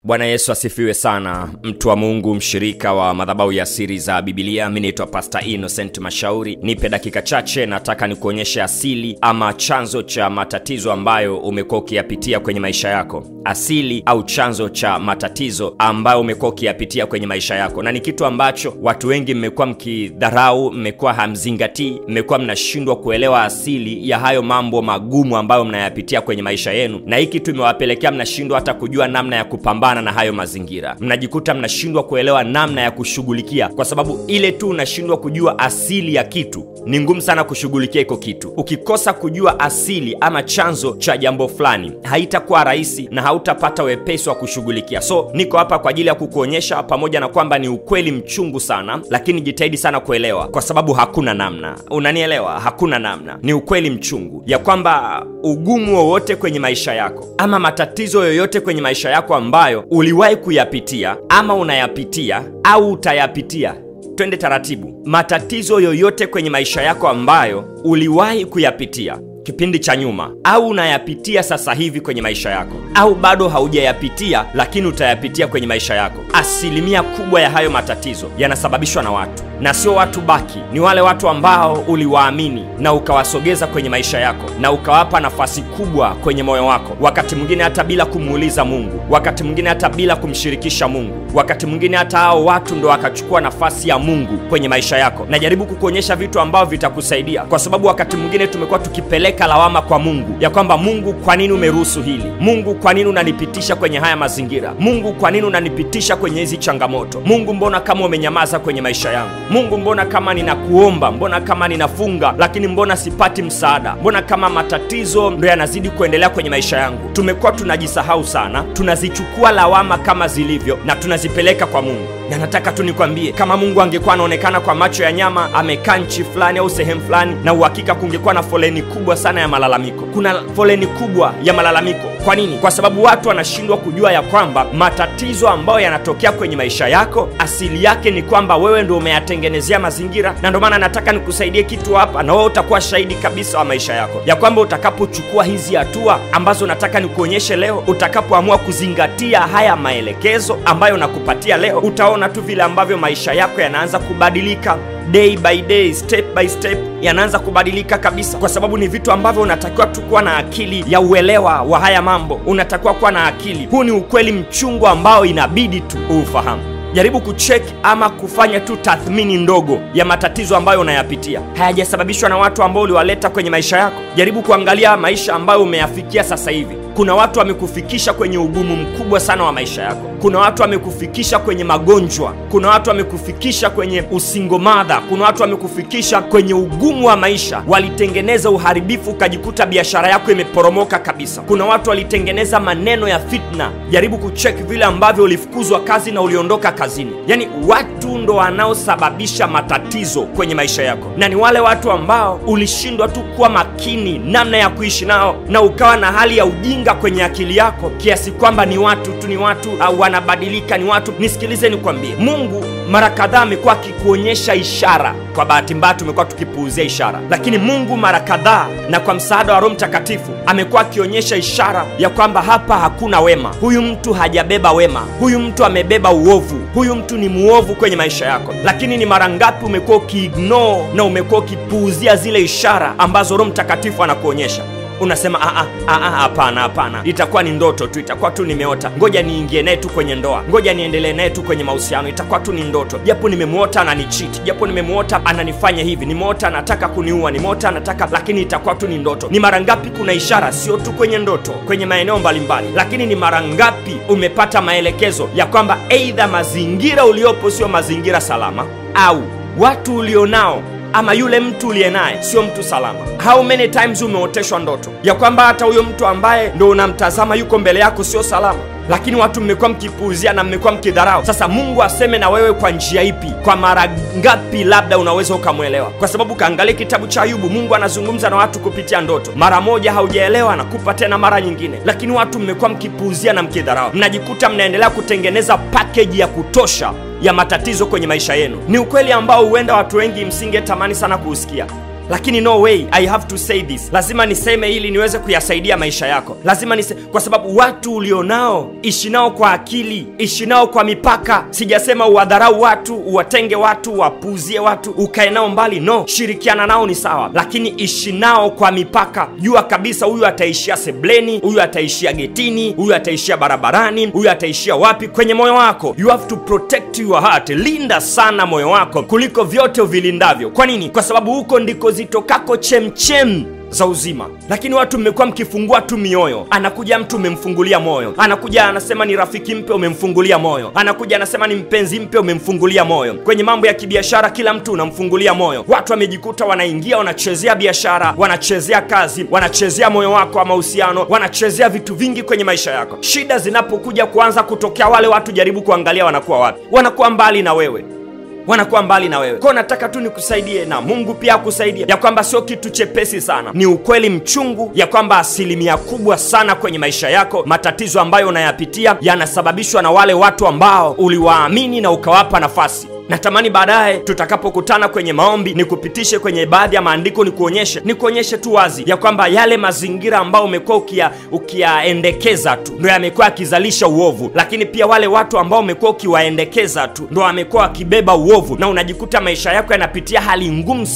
Bwana Yesu asifiwe sana, mtu wa Mungu, mshirika wa madhabahu ya siri za Biblia. Mimi naitwa Pastor Innocent Mashauri. Nipe dakika chache, nataka nikuonyeshe asili ama chanzo cha matatizo ambayo umekuwa ukiyapitia kwenye maisha yako. Asili au chanzo cha matatizo ambayo umekuwa ukiyapitia kwenye maisha yako. Na ni kitu ambacho watu wengi mmekuwa mkidharau, mmekuwa hamzingatii, mmekuwa mnashindwa kuelewa asili ya hayo mambo magumu ambayo mnayapitia kwenye maisha yenu. Na hiki kitu imewapelekea mnashindwa hata kujua namna ya kupambana na hayo mazingira. Mnajikuta mnashindwa kuelewa namna ya kushughulikia, kwa sababu ile tu unashindwa kujua asili ya kitu, ni ngumu sana kushughulikia iko kitu. Ukikosa kujua asili ama chanzo cha jambo fulani, haitakuwa rahisi na hautapata wepesi wa kushughulikia. So niko hapa kwa ajili ya kukuonyesha, pamoja na kwamba ni ukweli mchungu sana, lakini jitahidi sana kuelewa, kwa sababu hakuna namna. Unanielewa? Hakuna namna. Ni ukweli mchungu ya kwamba ugumu wowote kwenye maisha yako ama matatizo yoyote kwenye maisha yako ambayo uliwahi kuyapitia ama unayapitia au utayapitia. Twende taratibu. Matatizo yoyote kwenye maisha yako ambayo uliwahi kuyapitia kipindi cha nyuma au unayapitia sasa hivi kwenye maisha yako, au bado haujayapitia lakini utayapitia kwenye maisha yako, asilimia kubwa ya hayo matatizo yanasababishwa na watu, na sio watu baki. Ni wale watu ambao uliwaamini na ukawasogeza kwenye maisha yako na ukawapa nafasi kubwa kwenye moyo wako, wakati mwingine hata bila kumuuliza Mungu, wakati mwingine hata bila kumshirikisha Mungu, wakati mwingine hata hao watu ndo wakachukua nafasi ya Mungu kwenye maisha yako. Najaribu kukuonyesha vitu ambavyo vitakusaidia, kwa sababu wakati mwingine tumekuwa tukipeleka lawama kwa Mungu ya kwamba Mungu, kwa nini umeruhusu hili? Mungu, kwa nini unanipitisha kwenye haya mazingira? Mungu, kwa nini unanipitisha kwenye hizi changamoto? Mungu, mbona kama umenyamaza kwenye maisha yangu? Mungu, mbona kama ninakuomba, mbona kama ninafunga, lakini mbona sipati msaada? Mbona kama matatizo ndio yanazidi kuendelea kwenye maisha yangu? Tumekuwa tunajisahau sana, tunazichukua lawama kama zilivyo na tunazipeleka kwa Mungu. Na nataka tu nikwambie, kama Mungu angekuwa anaonekana kwa macho ya nyama, amekaa nchi fulani au sehemu fulani, na uhakika kungekuwa na foleni kubwa sana ya malalamiko. Kuna foleni kubwa ya malalamiko. Kwa nini? Kwa sababu watu wanashindwa kujua ya kwamba matatizo ambayo yanatokea kwenye maisha yako, asili yake ni kwamba wewe ndio umeyatengenezea mazingira. Na ndio maana nataka nikusaidie kitu hapa, na wewe utakuwa shahidi kabisa wa maisha yako ya kwamba utakapochukua hizi hatua ambazo nataka nikuonyeshe leo, utakapoamua kuzingatia haya maelekezo ambayo nakupatia leo, utaona tu vile ambavyo maisha yako yanaanza kubadilika. Day by day, step by step, yanaanza kubadilika kabisa, kwa sababu ni vitu ambavyo unatakiwa tu kuwa na akili ya uelewa wa haya mambo. Unatakiwa kuwa na akili. Huu ni ukweli mchungu ambao inabidi tu ufahamu. Jaribu kucheck ama kufanya tu tathmini ndogo ya matatizo ambayo unayapitia. Hayajasababishwa na watu ambao uliwaleta kwenye maisha yako. Jaribu kuangalia maisha ambayo umeyafikia sasa hivi. Kuna watu wamekufikisha kwenye ugumu mkubwa sana wa maisha yako. Kuna watu wamekufikisha kwenye magonjwa. Kuna watu wamekufikisha kwenye usingle mother. Kuna watu wamekufikisha kwenye ugumu wa maisha. Walitengeneza uharibifu, ukajikuta biashara yako imeporomoka kabisa. Kuna watu walitengeneza maneno ya fitna. Jaribu kucheck vile ambavyo ulifukuzwa kazi na uliondoka kazini. Yani watu ndo wanaosababisha matatizo kwenye maisha yako, na ni wale watu ambao ulishindwa tu kuwa makini namna ya kuishi nao, na ukawa na hali ya ujinga kwenye akili yako kiasi kwamba ni watu tu, ni watu au wanabadilika, ni watu. Nisikilize nikwambie, Mungu mara kadhaa amekuwa akikuonyesha ishara. Kwa bahati mbaya tumekuwa tukipuuzia ishara, lakini Mungu mara kadhaa na kwa msaada wa Roho Mtakatifu amekuwa akionyesha ishara ya kwamba hapa hakuna wema. Huyu mtu hajabeba wema, huyu mtu amebeba uovu, huyu mtu ni muovu kwenye maisha yako. Lakini ni mara ngapi umekuwa ukiignore na umekuwa ukipuuzia zile ishara ambazo Roho Mtakatifu anakuonyesha? Unasema hapana, itakuwa ni ndoto tu, itakuwa tu nimeota, ngoja niingie naye tu kwenye ndoa, ngoja niendelee naye tu kwenye mahusiano, itakuwa tu ni ndoto, japo nimemuota ananicheat, japo nimemuota ananifanya hivi, nimeota anataka kuniua, nimeota anataka, lakini itakuwa tu ni ndoto. Ni mara ngapi kuna ishara, sio tu kwenye ndoto, kwenye maeneo mbalimbali, lakini ni mara ngapi umepata maelekezo ya kwamba aidha mazingira uliopo sio mazingira salama, au watu ulionao ama yule mtu uliye naye sio mtu salama. How many times umeoteshwa ndoto ya kwamba hata huyo mtu ambaye ndo unamtazama yuko mbele yako sio salama, lakini watu mmekuwa mkipuuzia na mmekuwa mkidharau. Sasa Mungu aseme na wewe kwa njia ipi? Kwa mara ngapi labda unaweza ukamwelewa? Kwa sababu kaangalia kitabu cha Ayubu, Mungu anazungumza na watu kupitia ndoto. Mara moja haujaelewa, anakupa tena mara nyingine, lakini watu mmekuwa mkipuuzia na mkidharau. Mnajikuta mnaendelea kutengeneza package ya kutosha ya matatizo kwenye maisha yenu. Ni ukweli ambao huenda watu wengi msingetamani sana kuusikia. lakini no way, I have to say this. Lazima niseme ili niweze kuyasaidia maisha yako. Lazima kwa sababu watu ulionao, ishi nao kwa akili, ishi nao kwa mipaka. Sijasema uwadharau watu, uwatenge watu, uwapuuzie watu, ukae nao mbali. No, shirikiana nao ni sawa, lakini ishi nao kwa mipaka. Jua kabisa huyu ataishia sebleni, huyu ataishia getini, huyu ataishia barabarani, huyu ataishia wapi. Kwenye moyo wako, you have to protect your heart. Linda sana moyo wako kuliko vyote uvilindavyo. Kwa nini? Kwa sababu huko ndiko zitokako chemchem za uzima. Lakini watu mmekuwa mkifungua tu mioyo. Anakuja mtu umemfungulia moyo, anakuja anasema ni rafiki mpya, umemfungulia moyo, anakuja anasema ni mpenzi mpya, umemfungulia moyo. Kwenye mambo ya kibiashara kila mtu unamfungulia moyo. Watu wamejikuta wanaingia, wanachezea biashara, wanachezea kazi, wanachezea moyo wako wa mahusiano, wanachezea vitu vingi kwenye maisha yako. Shida zinapokuja kuanza kutokea, wale watu jaribu kuangalia wanakuwa wapi. Wanakuwa mbali na wewe, wanakuwa mbali na wewe. Kwa nataka tu nikusaidie na Mungu pia akusaidie ya kwamba sio kitu chepesi sana. Ni ukweli mchungu ya kwamba asilimia kubwa sana kwenye maisha yako, matatizo ambayo unayapitia yanasababishwa na wale watu ambao uliwaamini na ukawapa nafasi. Natamani baadaye tutakapokutana kwenye maombi nikupitishe kwenye baadhi ya maandiko, nikuonyeshe tu wazi ya kwamba yale mazingira ambao umekuwa ukiyaendekeza tu ndio yamekuwa yakizalisha uovu, lakini pia wale watu ambao umekuwa ukiwaendekeza tu ndio wamekuwa wakibeba uovu, na unajikuta maisha yako yanapitia hali ngumu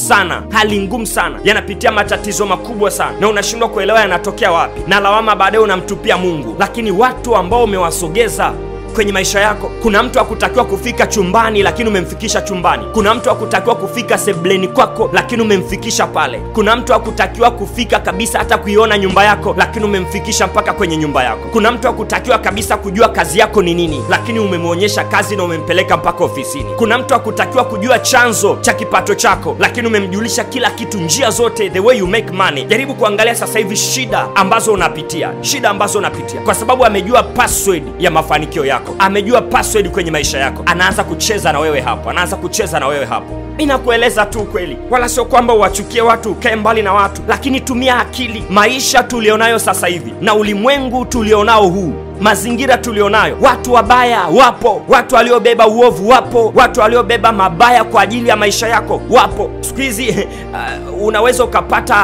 sana, yanapitia matatizo makubwa sana, na unashindwa kuelewa yanatokea wapi, na lawama baadaye unamtupia Mungu. Lakini watu ambao umewasogeza kwenye maisha yako, kuna mtu hakutakiwa kufika chumbani lakini umemfikisha chumbani. Kuna mtu hakutakiwa kufika sebleni kwako lakini umemfikisha pale. Kuna mtu hakutakiwa kufika kabisa hata kuiona nyumba yako lakini umemfikisha mpaka kwenye nyumba yako. Kuna mtu hakutakiwa kabisa kujua kazi yako ni nini lakini umemwonyesha kazi na umempeleka mpaka ofisini. Kuna mtu hakutakiwa kujua chanzo cha kipato chako lakini umemjulisha kila kitu, njia zote, the way you make money. Jaribu kuangalia sasa hivi shida ambazo unapitia, kwa sababu amejua password ya mafanikio yako, amejua password kwenye maisha yako. Anaanza kucheza na wewe hapo, Ninakueleza tu kweli, wala sio kwamba uwachukie watu, ukae mbali na watu, lakini tumia akili. Maisha tulionayo sasa hivi na ulimwengu tulionao huu, mazingira tulionayo, watu wabaya wapo, watu waliobeba uovu wapo, watu waliobeba mabaya kwa ajili ya maisha yako wapo. Siku hizi unaweza ukapata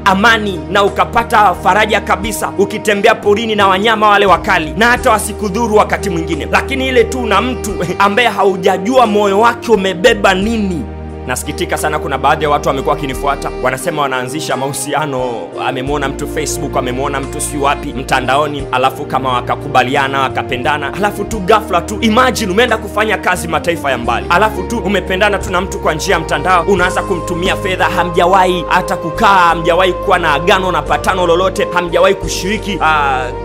amani na ukapata faraja kabisa ukitembea porini na wanyama wale wakali, na hata wasikudhuru wakati mwingine, lakini ile tu na mtu ambaye haujajua moyo wake umebeba nini. Nasikitika sana, kuna baadhi ya watu wamekuwa wakinifuata, wanasema wanaanzisha mahusiano, amemwona mtu Facebook, amemwona mtu si wapi mtandaoni, alafu kama wakakubaliana wakapendana, alafu tu ghafla tu, imagine umeenda kufanya kazi mataifa ya mbali, alafu tu umependana tu na mtu kwa njia ya mtandao, unaanza kumtumia fedha, hamjawahi hata kukaa, hamjawahi kuwa na agano na patano lolote, hamjawahi kushiriki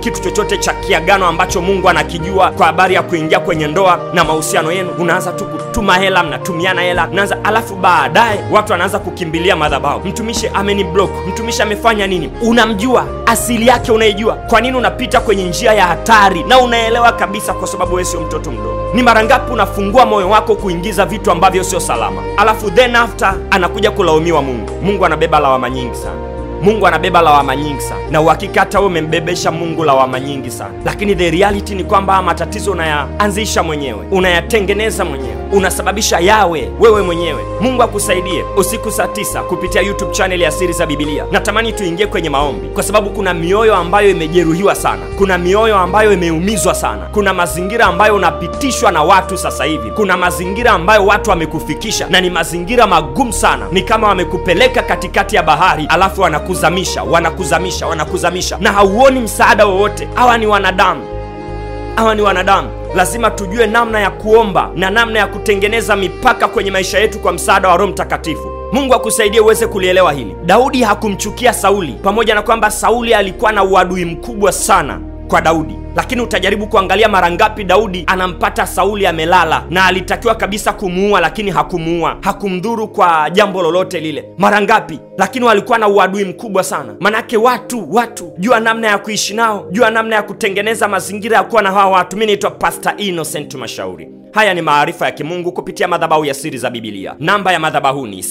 kitu chochote cha kiagano ambacho Mungu anakijua kwa habari ya kuingia kwenye ndoa na mahusiano yenu. Unaanza tu kutuma hela, mnatumiana hela, unaanza, alafu baadaye watu wanaanza kukimbilia madhabahu. Mtumishi ameniblock, mtumishi amefanya nini? Unamjua, asili yake unaijua. Kwa nini unapita kwenye njia ya hatari na unaelewa kabisa? Kwa sababu wewe sio mtoto mdogo. Ni mara ngapi unafungua moyo wako kuingiza vitu ambavyo sio salama, alafu then after anakuja kulaumiwa Mungu. Mungu anabeba lawama nyingi sana, na uhakika hata wewe umembebesha Mungu lawama nyingi sana. Lakini the reality ni kwamba matatizo unayaanzisha mwenyewe, unayatengeneza mwenyewe, unasababisha yawe wewe mwenyewe. Mungu akusaidie. Usiku saa 9 kupitia YouTube channel ya Siri za Biblia, natamani tuingie kwenye maombi, kwa sababu kuna mioyo ambayo imejeruhiwa sana, kuna mioyo ambayo imeumizwa sana, kuna mazingira ambayo unapitishwa na watu sasa hivi, kuna mazingira ambayo watu wamekufikisha na ni mazingira magumu sana. Ni kama wamekupeleka katikati ya bahari, alafu wanakuzamisha na hauoni msaada wowote. Hawa ni wanadamu. Lazima tujue namna ya kuomba na namna ya kutengeneza mipaka kwenye maisha yetu kwa msaada wa Roho Mtakatifu. Mungu akusaidie uweze kulielewa hili. Daudi hakumchukia Sauli, pamoja na kwamba Sauli alikuwa na uadui mkubwa sana kwa Daudi, lakini utajaribu kuangalia mara ngapi Daudi anampata Sauli amelala na alitakiwa kabisa kumuua, lakini hakumuua, hakumdhuru kwa jambo lolote lile. Mara ngapi? Lakini walikuwa na uadui mkubwa sana. Manake watu jua namna ya kuishi nao, jua namna ya kutengeneza mazingira ya kuwa na hawa watu. Mimi naitwa Pastor Innocent Mashauri. Haya ni maarifa ya kimungu kupitia madhabahu ya Siri za Biblia. Namba ya madhabahu ni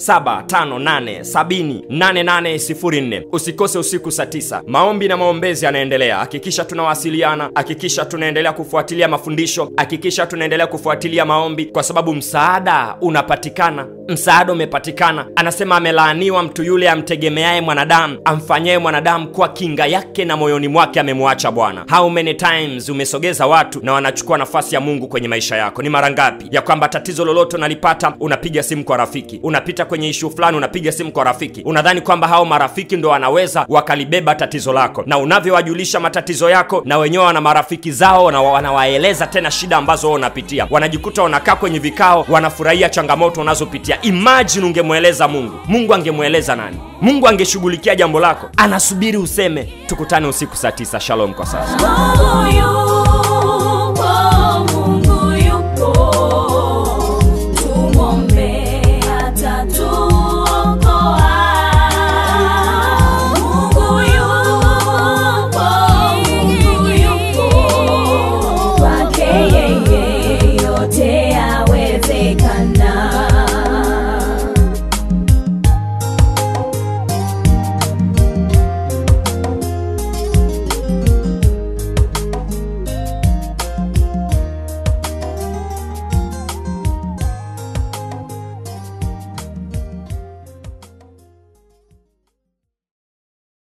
0758708804. Usikose usiku saa 9. Maombi na maombezi yanaendelea. Hakikisha tunawasiliana, hakikisha tunaendelea kufuatilia mafundisho, hakikisha tunaendelea kufuatilia maombi, kwa sababu msaada unapatikana. Msaada umepatikana. Anasema amelaaniwa mtu yule amtegemeaye mwanadamu, amfanyaye mwanadamu kwa kinga yake na moyoni mwake amemwacha Bwana. How many times umesogeza watu na wanachukua nafasi ya Mungu kwenye maisha yako? Ni mara ngapi ya kwamba tatizo lolote unalipata unapiga simu kwa rafiki, unapita kwenye issue fulani unapiga simu kwa rafiki, unadhani kwamba hao marafiki ndo wanaweza wakalibeba tatizo lako, na unavyowajulisha matatizo yako na wenyewe wana marafiki zao na wanawaeleza tena shida ambazo wao unapitia, wanajikuta wanakaa kwenye vikao wanafurahia changamoto unazopitia. Imagine ungemweleza Mungu. Mungu angemweleza nani? Mungu angeshughulikia jambo lako. Anasubiri useme. Tukutane usiku saa 9. Shalom kwa sasa.